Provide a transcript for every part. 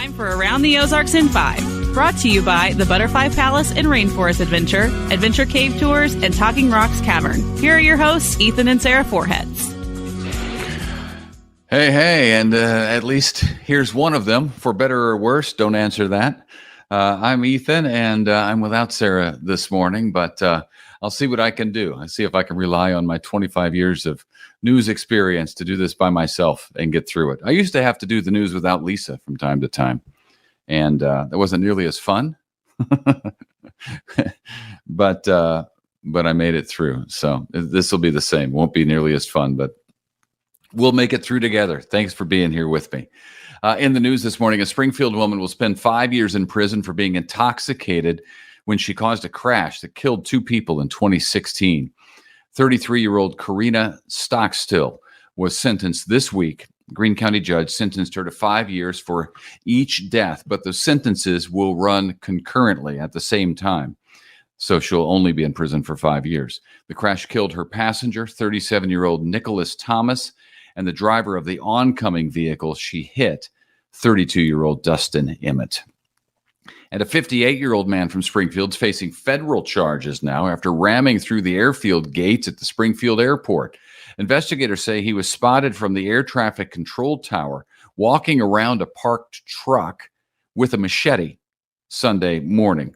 time for Around the Ozarks in 5. Brought to you by the Butterfly Palace and Rainforest Adventure, Adventure Cave Tours, and Talking Rocks Cavern. Here are your hosts, Ethan and Sarah Foreheads. Hey, and at least here's one of them. For better or worse, don't answer that. I'm Ethan, and I'm without Sarah this morning, but I'll see what I can do. I'll see if I can rely on my 25 years of news experience to do this by myself and get through it. I used to have to do the news without Lisa from time to time, and that wasn't nearly as fun, but I made it through. So this will be the same. Won't be nearly as fun, but we'll make it through together. Thanks for being here with me. In the news this morning, a Springfield woman will spend 5 years in prison for being intoxicated when she caused a crash that killed 2 people in 2016. 33-year-old Karina Stockstill was sentenced this week. Greene County judge sentenced her to 5 years for each death, but the sentences will run concurrently at the same time. So she'll only be in prison for 5 years. The crash killed her passenger, 37-year-old Nicholas Thomas, and the driver of the oncoming vehicle she hit, 32-year-old Dustin Emmett. And a 58-year-old man from Springfield is facing federal charges now after ramming through the airfield gates at the Springfield airport. Investigators say he was spotted from the air traffic control tower walking around a parked truck with a machete Sunday morning.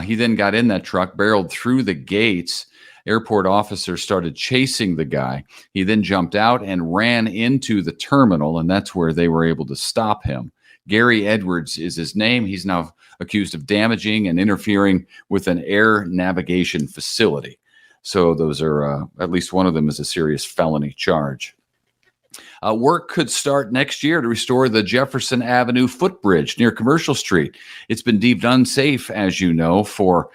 He then got in that truck, barreled through the gates. Airport officers started chasing the guy. He then jumped out and ran into the terminal, and that's where they were able to stop him. Gary Edwards is his name. He's now accused of damaging and interfering with an air navigation facility. So those are, at least one of them is a serious felony charge. Work could start next year to restore the Jefferson Avenue Footbridge near Commercial Street. It's been deemed unsafe, as you know, for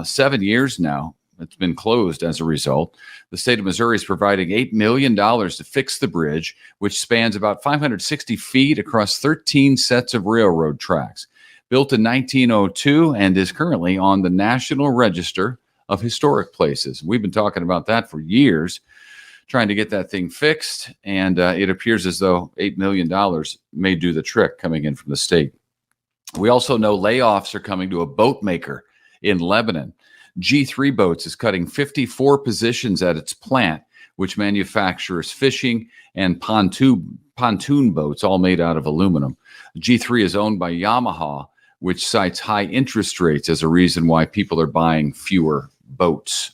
7 years now. It's been closed as a result. The state of Missouri is providing $8 million to fix the bridge, which spans about 560 feet across 13 sets of railroad tracks. Built in 1902 and is currently on the National Register of Historic Places. We've been talking about that for years, trying to get that thing fixed, and it appears as though $8 million may do the trick coming in from the state. We also know layoffs are coming to a boat maker in Lebanon. G3 Boats is cutting 54 positions at its plant, which manufactures fishing and pontoon boats, all made out of aluminum. G3 is owned by Yamaha, which cites high interest rates as a reason why people are buying fewer boats.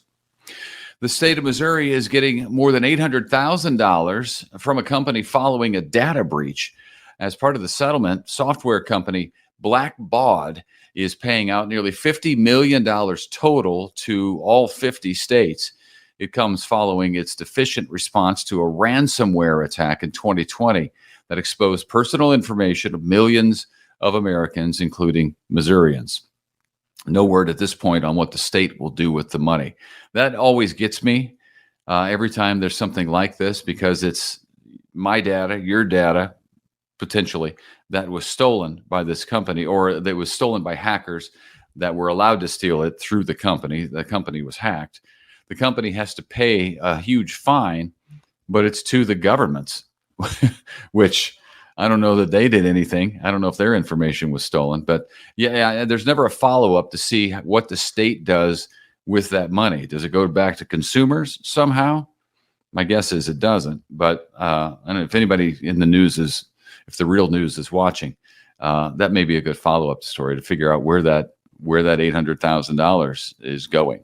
The state of Missouri is getting more than $800,000 from a company following a data breach. As part of the settlement, software company Blackbaud is paying out nearly $50 million total to all 50 states. It comes following its deficient response to a ransomware attack in 2020 that exposed personal information of millions of Americans, including Missourians. No word at this point on what the state will do with the money. That always gets me every time there's something like this, because it's my data, your data, potentially, that was stolen by this company, or that was stolen by hackers that were allowed to steal it through the company. The company was hacked. The company has to pay a huge fine, but it's to the governments, which I don't know that they did anything. I don't know if their information was stolen, but yeah, there's never a follow-up to see what the state does with that money. Does it go back to consumers somehow? My guess is it doesn't, but I don't know if anybody in the news if the real news is watching, that may be a good follow-up story to figure out where that $800,000 is going.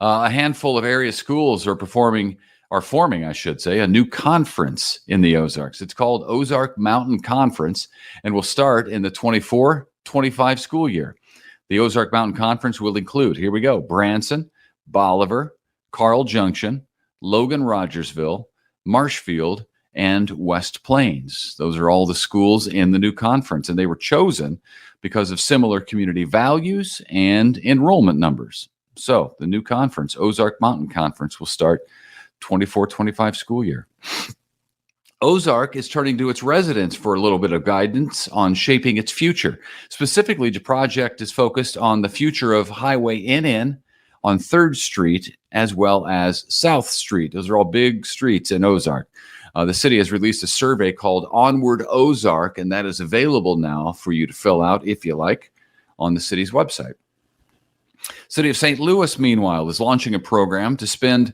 A handful of area schools are forming, a new conference in the Ozarks. It's called Ozark Mountain Conference and will start in the 24-25 school year. The Ozark Mountain Conference will include, here we go, Branson, Bolivar, Carl Junction, Logan Rogersville, Marshfield, and West Plains. Those are all the schools in the new conference, and they were chosen because of similar community values and enrollment numbers. So the new conference, Ozark Mountain Conference, will start 24-25 school year. Ozark is turning to its residents for a little bit of guidance on shaping its future. Specifically, the project is focused on the future of Highway NN on 3rd Street as well as South Street. Those are all big streets in Ozark. The city has released a survey called Onward Ozark, and that is available now for you to fill out if you like on the city's website. City of St. Louis, meanwhile, is launching a program to send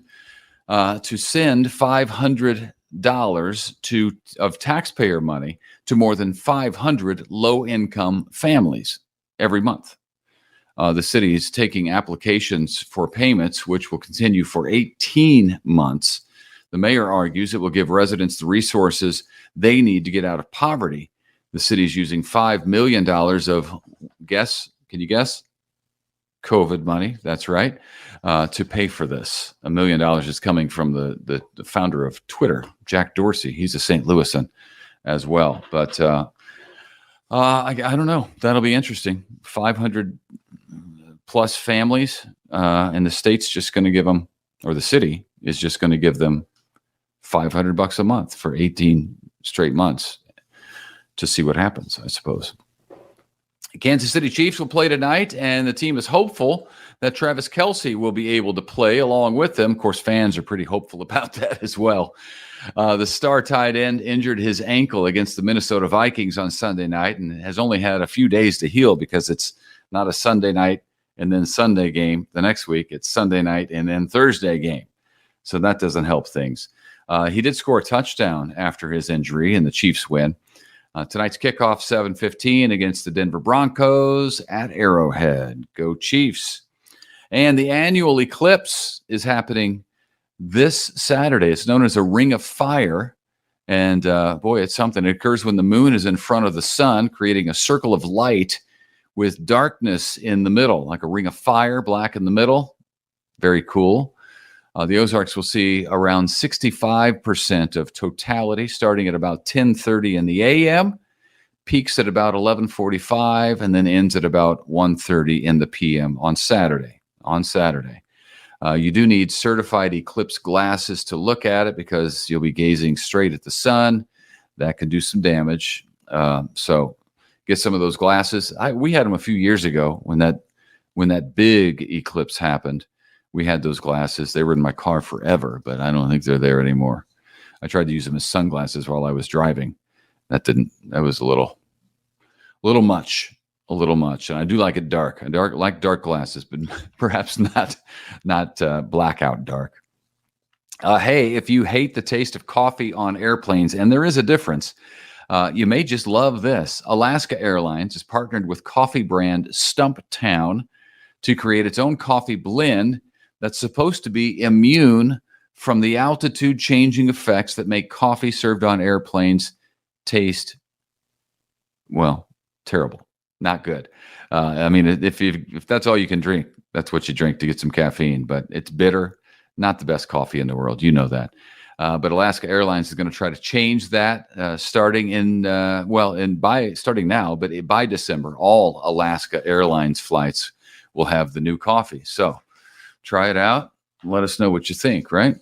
$500 of taxpayer money to more than 500 low-income families every month. The city is taking applications for payments, which will continue for 18 months. The mayor argues it will give residents the resources they need to get out of poverty. The city is using $5 million of, can you guess? COVID money, that's right, to pay for this. $1 million is coming from the founder of Twitter, Jack Dorsey. He's a St. Louisan as well. But I don't know. That'll be interesting. 500 plus families, and the state's just going to give them, or the city is just going to give them $500 a month for 18 straight months to see what happens, I suppose. Kansas City Chiefs will play tonight, and the team is hopeful that Travis Kelce will be able to play along with them. Of course, fans are pretty hopeful about that as well. The star tight end injured his ankle against the Minnesota Vikings on Sunday night and has only had a few days to heal because it's not a Sunday night and then Sunday game the next week. It's Sunday night and then Thursday game. So that doesn't help things. He did score a touchdown after his injury, and the Chiefs win. Tonight's kickoff, 7:15 against the Denver Broncos at Arrowhead. Go Chiefs. And the annual eclipse is happening this Saturday. It's known as a ring of fire. And boy, it's something. It occurs when the moon is in front of the sun, creating a circle of light with darkness in the middle, like a ring of fire, black in the middle. Very cool. The Ozarks will see around 65% of totality starting at about 10:30 in the a.m., peaks at about 11:45, and then ends at about 1:30 in the p.m. on Saturday. You do need certified eclipse glasses to look at it because you'll be gazing straight at the sun. That can do some damage. So get some of those glasses. We had them a few years ago when that big eclipse happened. We had those glasses. They were in my car forever, but I don't think they're there anymore. I tried to use them as sunglasses while I was driving. That was a little much. And I do like it dark. I like dark glasses, but perhaps not blackout dark. Hey, if you hate the taste of coffee on airplanes, and there is a difference, you may just love this. Alaska Airlines has partnered with coffee brand Stumptown to create its own coffee blend that's supposed to be immune from the altitude changing effects that make coffee served on airplanes taste, well, terrible, not good. I mean, if that's all you can drink, that's what you drink to get some caffeine, but it's bitter, not the best coffee in the world. You know that. But Alaska Airlines is going to try to change that starting now, but by December, all Alaska Airlines flights will have the new coffee. So try it out. Let us know what you think, right?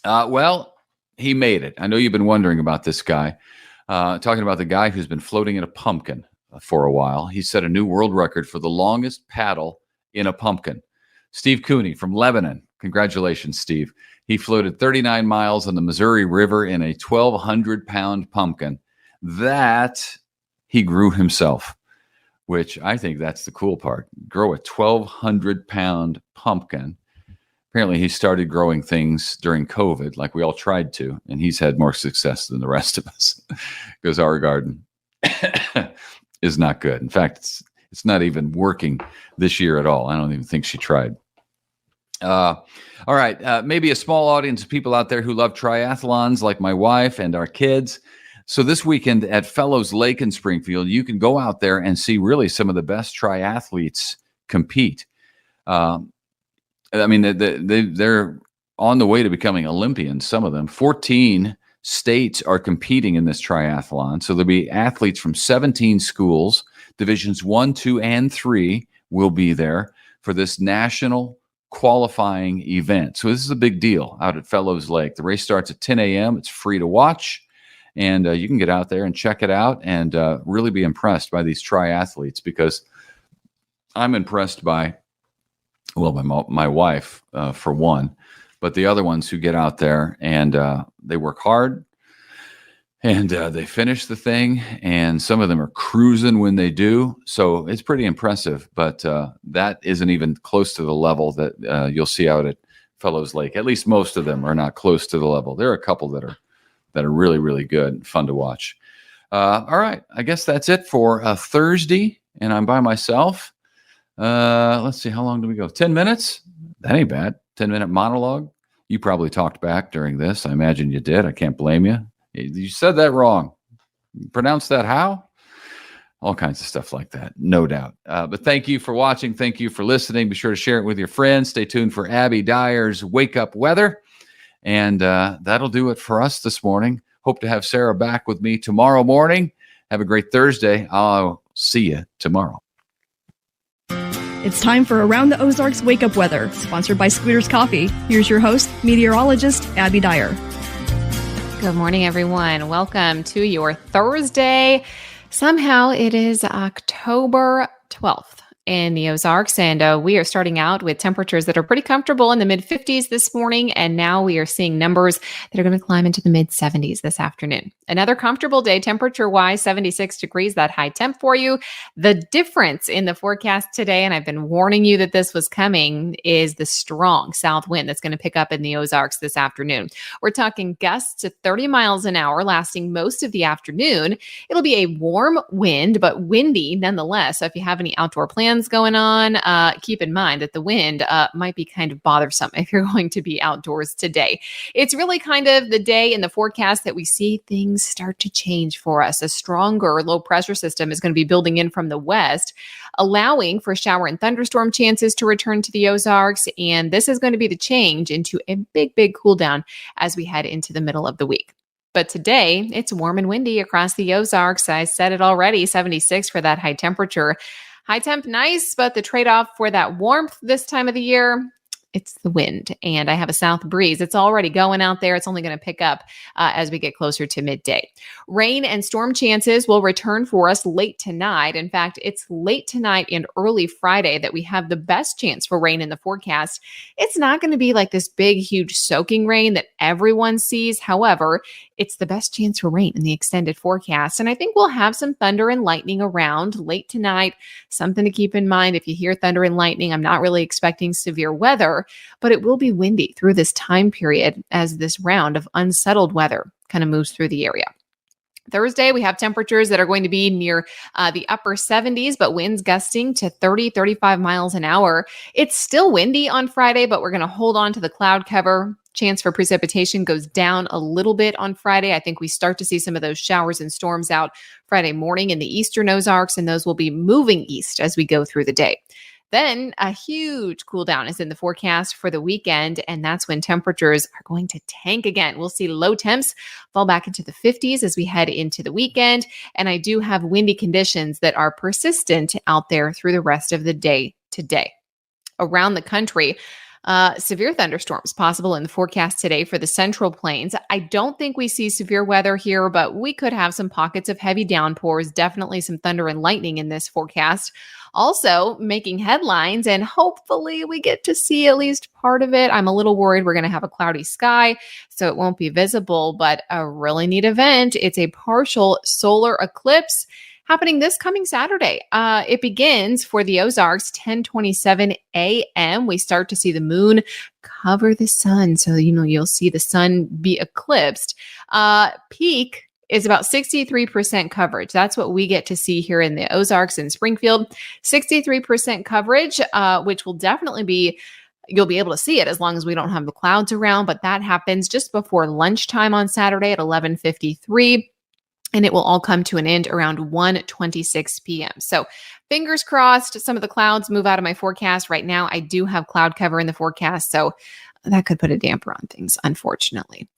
Well, he made it. I know you've been wondering about this guy. Talking about the guy who's been floating in a pumpkin for a while. He set a new world record for the longest paddle in a pumpkin. Steve Cooney from Lebanon. Congratulations, Steve. He floated 39 miles on the Missouri River in a 1,200-pound pumpkin that he grew himself, which I think that's the cool part. Grow a 1,200-pound pumpkin. Apparently, he started growing things during COVID, like we all tried to, and he's had more success than the rest of us because our garden is not good. In fact, it's not even working this year at all. I don't even think she tried. All right. Maybe a small audience of people out there who love triathlons like my wife and our kids. So this weekend at Fellows Lake in Springfield, you can go out there and see really some of the best triathletes compete. I mean, they're on the way to becoming Olympians, some of them. 14 states are competing in this triathlon. So there'll be athletes from 17 schools. Divisions 1, 2, and 3 will be there for this national qualifying event. So this is a big deal out at Fellows Lake. The race starts at 10 a.m. It's free to watch. And you can get out there and check it out and really be impressed by these triathletes, because I'm impressed by, well, my wife, for one. but the other ones who get out there and they work hard and they finish the thing, and some of them are cruising when they do. So it's pretty impressive, but that isn't even close to the level that you'll see out at Fellows Lake. At least most of them are not close to the level. There are a couple that are really, really good and fun to watch. All right. I guess that's it for Thursday, and I'm by myself. Let's see. How long do we go? 10 minutes? That ain't bad. 10-minute monologue. You probably talked back during this. I imagine you did. I can't blame you. You said that wrong. Pronounce that how? All kinds of stuff like that, no doubt. But thank you for watching. Thank you for listening. Be sure to share it with your friends. Stay tuned for Abby Dyer's Wake Up Weather. And that'll do it for us this morning. Hope to have Sarah back with me tomorrow morning. Have a great Thursday. I'll see you tomorrow. It's time for Around the Ozarks Wake Up Weather, sponsored by Squealer's Coffee. Here's your host, meteorologist Abby Dyer. Good morning, everyone. Welcome to your Thursday. Somehow it is October 12th in the Ozarks, and we are starting out with temperatures that are pretty comfortable in the mid-50s this morning, and now we are seeing numbers that are going to climb into the mid-70s this afternoon. Another comfortable day temperature-wise, 76 degrees, that high temp for you. The difference in the forecast today, and I've been warning you that this was coming, is the strong south wind that's going to pick up in the Ozarks this afternoon. We're talking gusts at 30 miles an hour lasting most of the afternoon. It'll be a warm wind, but windy nonetheless. So if you have any outdoor plans going on, keep in mind that the wind might be kind of bothersome if you're going to be outdoors today. It's really kind of the day in the forecast that we see things start to change for us. A stronger low pressure system is going to be building in from the west, allowing for shower and thunderstorm chances to return to the Ozarks. And this is going to be the change into a big, big cool down as we head into the middle of the week. But today, it's warm and windy across the Ozarks. I said it already, 76 for that high temperature. High temp, nice, but the trade-off for that warmth this time of the year, it's the wind. And I have a south breeze. It's already going out there. It's only going to pick up as we get closer to midday. Rain and storm chances will return for us late tonight. In fact, it's late tonight and early Friday that we have the best chance for rain in the forecast. It's not going to be like this big, huge soaking rain that everyone sees. However, it's the best chance for rain in the extended forecast. And I think we'll have some thunder and lightning around late tonight. Something to keep in mind. If you hear thunder and lightning, I'm not really expecting severe weather, but it will be windy through this time period as this round of unsettled weather kind of moves through the area. Thursday, we have temperatures that are going to be near the upper 70s, but winds gusting to 30, 35 miles an hour. It's still windy on Friday, but we're going to hold on to the cloud cover. Chance for precipitation goes down a little bit on Friday. I think we start to see some of those showers and storms out Friday morning in the eastern Ozarks, and those will be moving east as we go through the day. Then a huge cool down is in the forecast for the weekend, and that's when temperatures are going to tank again. We'll see low temps fall back into the 50s as we head into the weekend, and I do have windy conditions that are persistent out there through the rest of the day today. Around the country, severe thunderstorms possible in the forecast today for the Central Plains. I don't think we see severe weather here, but we could have some pockets of heavy downpours, definitely some thunder and lightning in this forecast. Also making headlines, and hopefully we get to see at least part of it. I'm a little worried we're going to have a cloudy sky, so it won't be visible, but a really neat event. It's a partial solar eclipse happening this coming Saturday. It begins for the Ozarks 10:27 a.m. We start to see the moon cover the sun. So, you'll see the sun be eclipsed. Peak is about 63% coverage. That's what we get to see here in the Ozarks in Springfield. 63% coverage, which will definitely be, you'll be able to see it as long as we don't have the clouds around. But that happens just before lunchtime on Saturday at 11:53. And it will all come to an end around 1:26 p.m. So fingers crossed, some of the clouds move out of my forecast. Right now, I do have cloud cover in the forecast, so that could put a damper on things, unfortunately.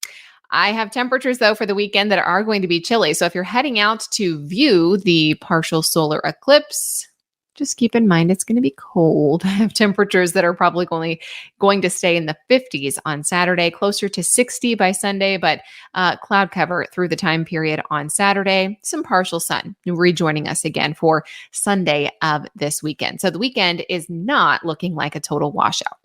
I have temperatures, though, for the weekend that are going to be chilly. So if you're heading out to view the partial solar eclipse, just keep in mind it's going to be cold. I have temperatures that are probably only going to stay in the 50s on Saturday, closer to 60 by Sunday, but cloud cover through the time period on Saturday. Some partial sun rejoining us again for Sunday of this weekend. So the weekend is not looking like a total washout.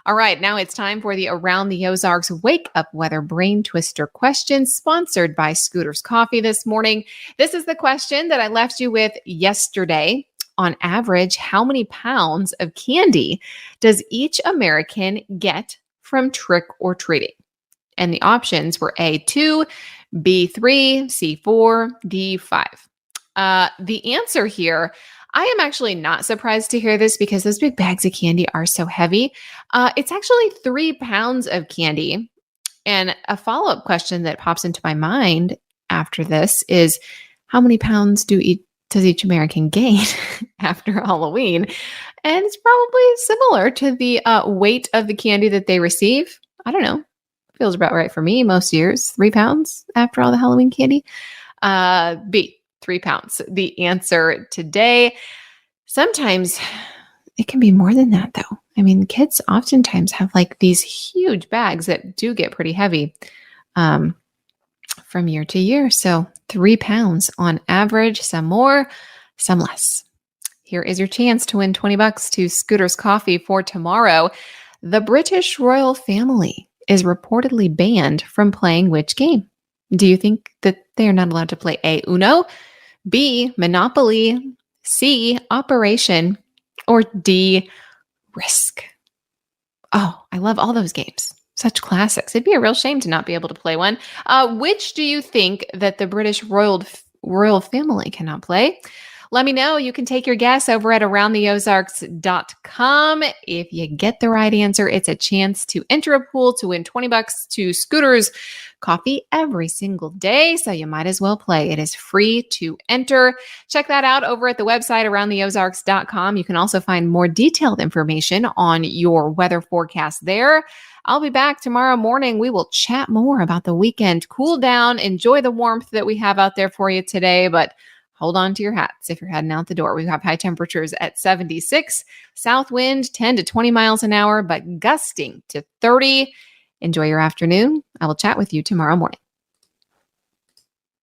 All right, now it's time for the Around the Ozarks Wake Up Weather Brain Twister question, sponsored by Scooter's Coffee this morning. This is the question that I left you with yesterday. On average, how many pounds of candy does each American get from trick or treating? And the options were A2, B3, C4, D5. The answer here, I am actually not surprised to hear this because those big bags of candy are so heavy. It's actually 3 pounds of candy. And a follow-up question that pops into my mind after this is, how many pounds does each American gain after Halloween? And it's probably similar to the weight of the candy that they receive. I don't know. Feels about right for me most years. 3 pounds after all the Halloween candy. B, 3 pounds. The answer today. Sometimes it can be more than that, though. I mean, kids oftentimes have like these huge bags that do get pretty heavy from year to year. So 3 pounds on average, some more, some less. Here is your chance to win $20 to Scooter's Coffee for tomorrow. The British royal family is reportedly banned from playing which game? Do you think that they are not allowed to play A, Uno, B, Monopoly, C, Operation, or D, Risk? Oh, I love all those games. Such classics. It'd be a real shame to not be able to play one. Which do you think that the British royal family cannot play? Let me know. You can take your guess over at aroundtheozarks.com. If you get the right answer, it's a chance to enter a pool to win $20 to Scooter's Coffee every single day. So you might as well play. It is free to enter. Check that out over at the website aroundtheozarks.com. You can also find more detailed information on your weather forecast there. I'll be back tomorrow morning. We will chat more about the weekend. Cool down. Enjoy the warmth that we have out there for you today, but hold on to your hats if you're heading out the door. We have high temperatures at 76, south wind 10 to 20 miles an hour, but gusting to 30. Enjoy your afternoon. I will chat with you tomorrow morning.